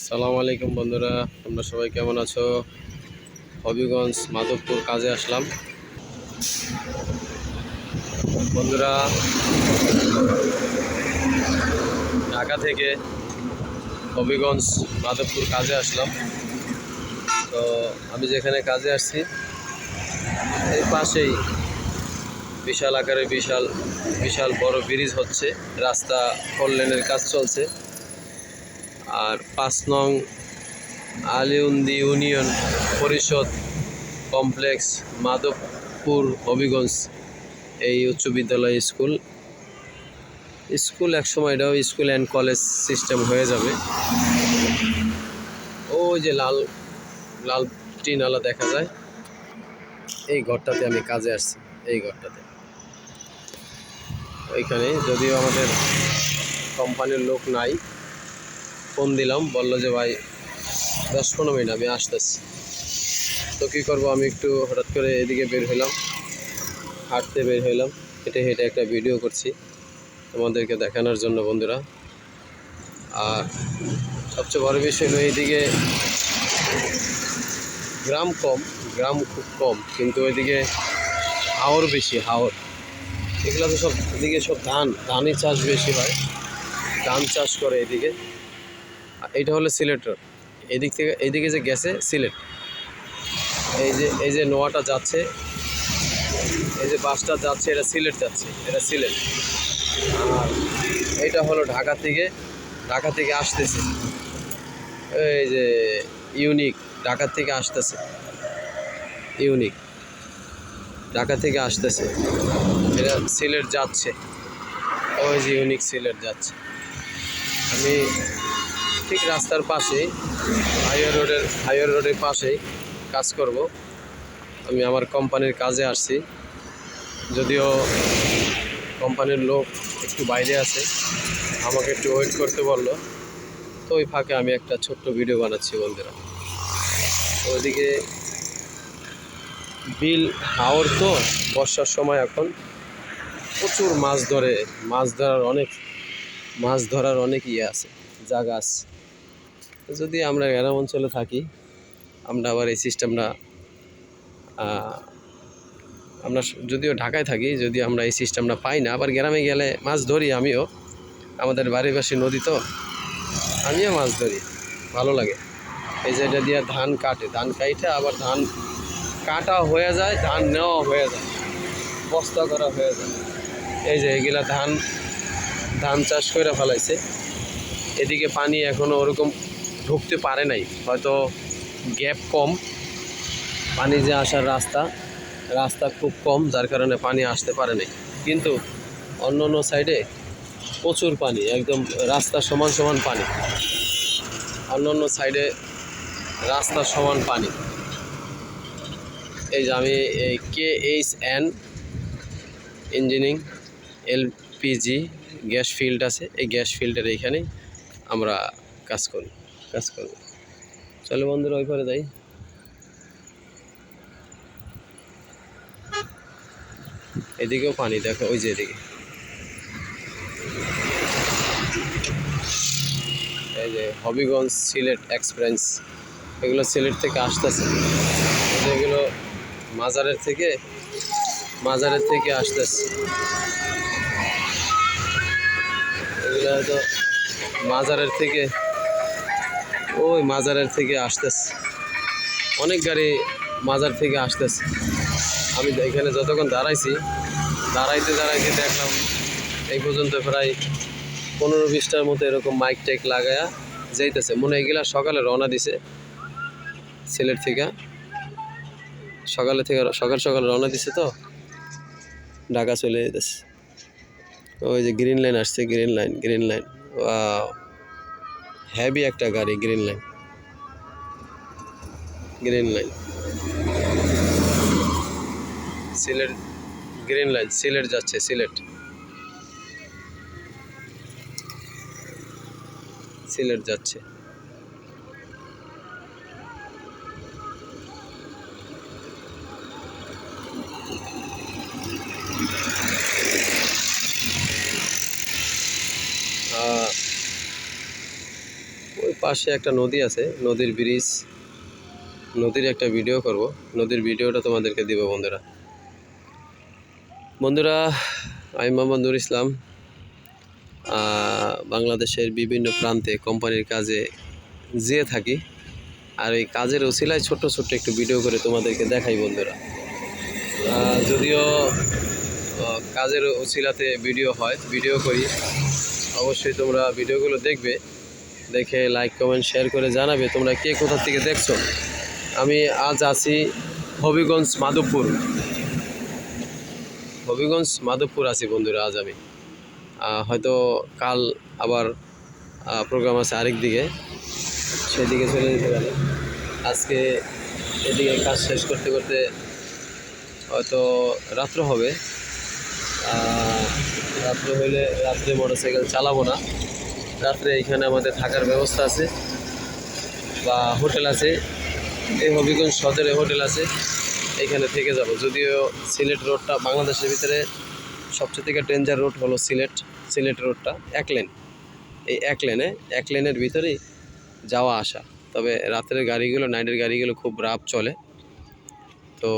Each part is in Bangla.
সালাম আলাইকুম বন্ধুরা, তোমরা সবাই কেমন আছো? হবিগঞ্জ মাধবপুর কাজে আসলাম বন্ধুরা। ঢাকা থেকে হবিগঞ্জ মাধবপুর কাজে আসলাম। তো আমি যেখানে কাজে আসছি এর পাশেই বিশাল আকারে বিশাল বড় ব্রিজ হচ্ছে, রাস্তা 4 লেনের কাজ চলছে। আর 5 নং আলিউন্দি ইউনিয়ন পরিষদ কমপ্লেক্স মাধবপুর হবিগঞ্জ এই উচ্চ বিদ্যালয় স্কুল একসময় এটাও স্কুল অ্যান্ড কলেজ সিস্টেম হয়ে যাবে। ওই যে লাল লাল টিনালা দেখা যায়, এই ঘরটাতে আমি কাজে আসছি। এই ঘরটাতে ওইখানে যদিও আমাদের কোম্পানির লোক নাই, ফোন দিলাম, বললো যে ভাই 10-15 মিনিট আমি আসতেছি। তো কী করবো, আমি একটু হঠাৎ করে এদিকে বের হইলাম, হাঁটতে বের হইলাম, হেঁটে হেঁটে একটা ভিডিও করছি তোমাদেরকে দেখানোর জন্য বন্ধুরা। আর সবচেয়ে বড় বিষয় হলো এইদিকে গ্রাম খুব কম, কিন্তু ওইদিকে হাওর বেশি। এগুলো তো সব এদিকে সব ধানই চাষ বেশি হয়, ধান চাষ করে এদিকে। এইটা হলো সিলেট রোড, এইদিকে যে গেছে সিলেট, এই যে নোয়াটা যাচ্ছে, এই যে বাসটা যাচ্ছে, এটা সিলেট যাচ্ছে, এটা সিলেট। আর এটা হলো ঢাকা থেকে আসতেছে, এই যে ইউনিক ঢাকা থেকে আসতেছে, এটা সিলেট যাচ্ছে, ওই যে ইউনিক সিলেট যাচ্ছে। আমি ঠিক রাস্তার পাশেই হাইওয়ে রোডের পাশেই কাজ করব। আমি আমার কোম্পানির কাজে আসছি, যদিও কোম্পানির লোক একটু বাইরে আছে, আমাকে একটু ওয়েট করতে বললো। তো ওই ফাঁকে আমি একটা ছোট্ট ভিডিও বানাচ্ছি বন্ধুরা। ওইদিকে বিল হাওর, তো বর্ষার সময় এখন প্রচুর মাছ ধরার অনেক ইয়ে আছে, জায়গা আছে। যদি আমরা গ্রাম অঞ্চলে থাকি, আমরা আবার এই সিস্টেমটা, আমরা যদিও ঢাকায় থাকি, যদি আমরা এই সিস্টেমটা পাই না, আবার গ্রামে গেলে মাছ ধরি আমিও। আমাদের বাড়ির পাশে নদী, তো আমিও মাছ ধরি, ভালো লাগে। এই যে এটা দিয়ে ধান কাটে আবার ধান কাটা হয়ে যায়, ধান নেওয়া হয়ে যায়, বস্তা করা হয়ে যায়। এই যে এগুলা ধান চাষ করে ফেলাইছে। এদিকে পানি এখনও ওরকম ঢুকতে পারে নাই, হয়তো গ্যাপ কম, পানি যে আসার রাস্তা খুব কম, যার কারণে পানি আসতে পারে নাই। কিন্তু অন্য সাইডে প্রচুর পানি, একদম রাস্তা সমান পানি, অন্য সাইডে রাস্তা সমান পানি। এই যে আমি এই KHN engineering LPG gas field আছে, এই গ্যাস ফিল্ডের এইখানে আমরা কাজ করব। চলো বন্ধুরা, ওই পারে যাই। এদিকেও পানি দেখো, ওই যে এদিকে, এই যে হবিগঞ্জ সিলেট এক্সপ্রেস, এগুলো সিলেট থেকে আসতেছে, এগুলো মাজারের থেকে আসতেছে। এগুলো হয়তো মাজারের থেকে আসতেছে, অনেক গাড়ি মাজার থেকে আসতেছে। আমি এখানে যতক্ষণ দাঁড়াইতে দেখলাম এই পর্যন্ত প্রায় 15-20টার মতো এরকম মাইক টাইক লাগায়া যাইতেছে। মনে হয় এগুলা সকালে রওনা দিছে সিলেট থেকে, সকাল রওনা দিছে, তো ঢাকা চলে যেতেছে। ওই যে গ্রিন লাইন আসছে, গ্রিন লাইন, ওয়াও, হেভি একটা গাড়ি, green line Sylhet, green line Sylhet যাচ্ছে, সিলেট যাচ্ছে। ওই পাশে একটা নদী আছে, নদীর ব্রিজ, নদীর একটা ভিডিও করব, নদীর ভিডিওটা তোমাদেরকে দিব বন্ধুরা। বন্ধুরা, আমি মোহাম্মদ নুর ইসলাম, বাংলাদেশের বিভিন্ন প্রান্তে কোম্পানির কাজে যেয়ে থাকি। আর এই কাজের ওসিলায় ছোট্ট ছোট্ট একটু ভিডিও করে তোমাদেরকে দেখাই বন্ধুরা। যদিও কাজের ওসিলাতে ভিডিও হয়, ভিডিও করি, অবশ্যই তোমরা ভিডিওগুলো দেখবে, দেখে লাইক কমেন্ট শেয়ার করে জানাবে তোমরা কে কোথা থেকে দেখছো। আমি আজ আছি হবিগঞ্জ মাধবপুর আছি বন্ধুরা। আজ আমি হয়তো কাল আবার প্রোগ্রাম আছে আরেক দিকে, সেদিকে চলে যেতে পারে। আজকে এদিকে কাজ শেষ করতে করতে হয়তো রাত্র হবে। রাত্র হইলে রাত্রে মোটরসাইকেল চালাবো না, রাত্রে এখানে আমাদের থাকার ব্যবস্থা আছে বা হোটেল আছে, এই হবিগঞ্জ সদরে হোটেল আছে, এখানে থেকে যাব। যদিও সিলেট রোডটা বাংলাদেশের ভিতরে সবচেয়ে থেকে ডেঞ্জার রোড হলো সিলেট রোডটা এক লেন। এই এক লেনের ভিতরেই যাওয়া আসা, তবে রাতের গাড়িগুলো, নাইটের গাড়িগুলো খুব রাফ চলে। তো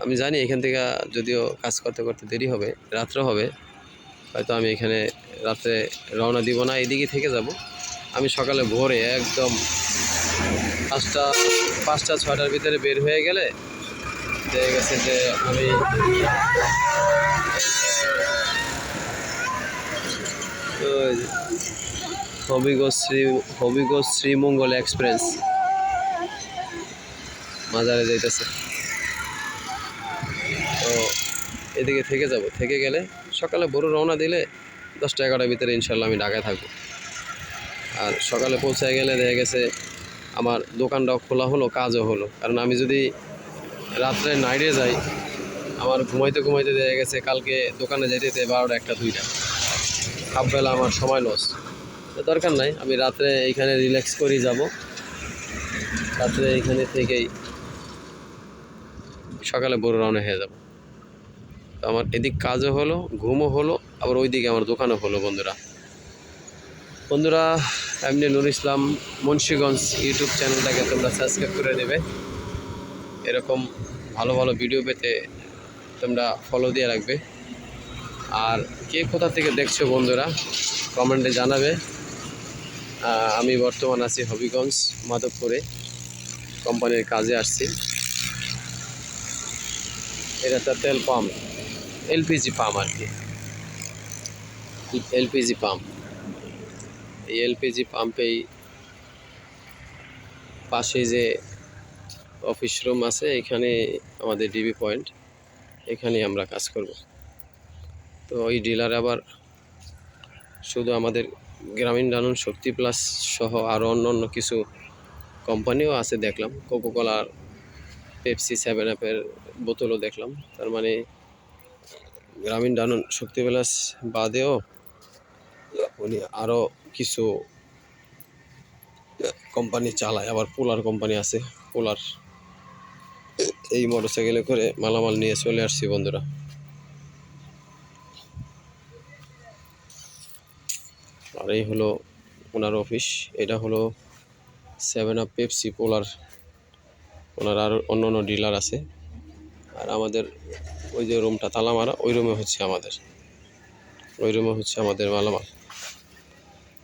আমি জানি এখান থেকে যদিও কাজ করতে করতে দেরি হবে, রাত্র হবে, হয়তো আমি এখানে রাত্রে রওনা দিব না, এদিকে থেকে যাব। আমি সকালে ভোরে একদম 5টা-6টার ভিতরে বের হয়ে গেলে দেখা গেছে যে আমি হবিগঞ্জ শ্রীমঙ্গল এক্সপ্রেস মাজারে যাইতেছে। তো এদিকে থেকে যাব, থেকে গেলে সকালে ভোর রওনা দিলে 10টা-11টার ভিতরে ইনশাল্লাহ আমি ঢাকায় থাকবো। আর সকালে পৌঁছায় গেলে দেখা গেছে আমার দোকানটাও খোলা হলো, কাজও হলো। কারণ আমি যদি রাত্রে নাইটে যাই, আমার ঘুমাইতে দেখা গেছে কালকে দোকানে যাইতে 12টা, 1টা, 2টা, হাফবেলা আমার সময় লস। দরকার নাই, আমি রাত্রে এইখানে রিল্যাক্স করেই যাব, রাত্রে এইখানে থেকেই সকালে বড় রওনা হয়ে যাব। তো আমার এদিক কাজও হলো, ঘুমও হলো, আবার ওইদিকে আমার দোকানও হলো বন্ধুরা। এমনি নুর ইসলাম মুন্সিগঞ্জ ইউটিউব চ্যানেলটাকে তোমরা সাবস্ক্রাইব করে দেবে। এরকম ভালো ভালো ভিডিও পেতে তোমরা ফলো দিয়ে রাখবে। আর কে কোথা থেকে দেখছো বন্ধুরা কমেন্টে জানাবে। আমি বর্তমান আছি হবিগঞ্জ মাধবপুরে, কোম্পানির কাজে আসছি। এটা একটা তেল পাম্প, এলপিজি পাম্প আর কি, এলপিজি পাম্প। এই এলপিজি পাম্পেই পাশে যে অফিস রুম আছে, এখানে আমাদের ডিবি পয়েন্ট, এখানে আমরা কাজ করব। তো ওই ডিলার আবার শুধু আমাদের গ্রামীণ ডানুন, শক্তি প্লাস সহ আরও অন্য কিছু কোম্পানিও আছে দেখলাম, কোকোকোলার, পেপসি, 7-আপের বোতলও দেখলাম। তার মানে গ্রামীণ ডানুন, শক্তি প্লাস বাদেও উনি আরও কিছু কোম্পানি চালায়। আবার পোলার কোম্পানি আছে, পোলার। এই মোটরসাইকেলে করে মালামাল নিয়ে চলে আসছি বন্ধুরা। আর এই হলো ওনার অফিস, এটা হলো 7-আপ, পেপসি, পোলার, ওনার আর অন্য ডিলার আছে। আর আমাদের ওই যে রুমটা তালা মারা, ওই রুমে হচ্ছে আমাদের মালামাল,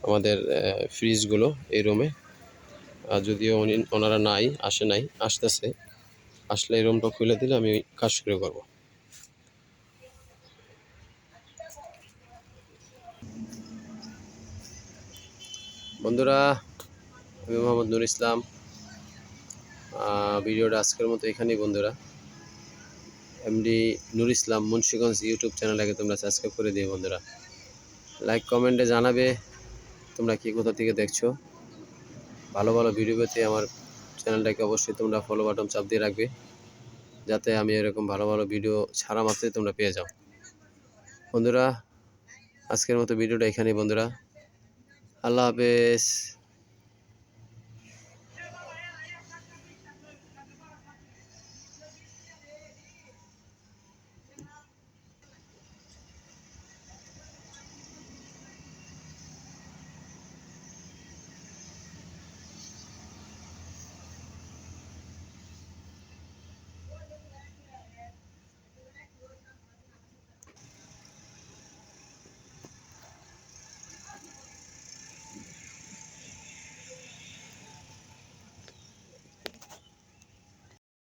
আমাদের ফ্রিজগুলো এই রুমে। আর যদিও ওনারা আসতেছে, আসলে এই রুমটা খুলে দিলে আমি কাজ শুরু করব। বন্ধুরা, আমি মোহাম্মদ নুর ইসলাম। ভিডিওটা আজকের মতো এখানেই বন্ধুরা। এমডি নুর ইসলাম মুন্সিগঞ্জ ইউটিউব চ্যানেলটাকে তোমরা সাবস্ক্রাইব করে দিও বন্ধুরা। লাইক কমেন্টে জানাবে তোমরা কি কোথা থেকে দেখছো। ভালো ভালো ভিডিও পেতে আমার চ্যানেলটাকে অবশ্যই তোমরা ফলো বাটন চাপ দিয়ে রাখবে, যাতে আমি এরকম ভালো ভালো ভিডিও ছাড়া মাত্রই তোমরা পেয়ে যাও বন্ধুরা। আজকের মতো ভিডিওটা এখানেই বন্ধুরা। আল্লাহ হাফেজ।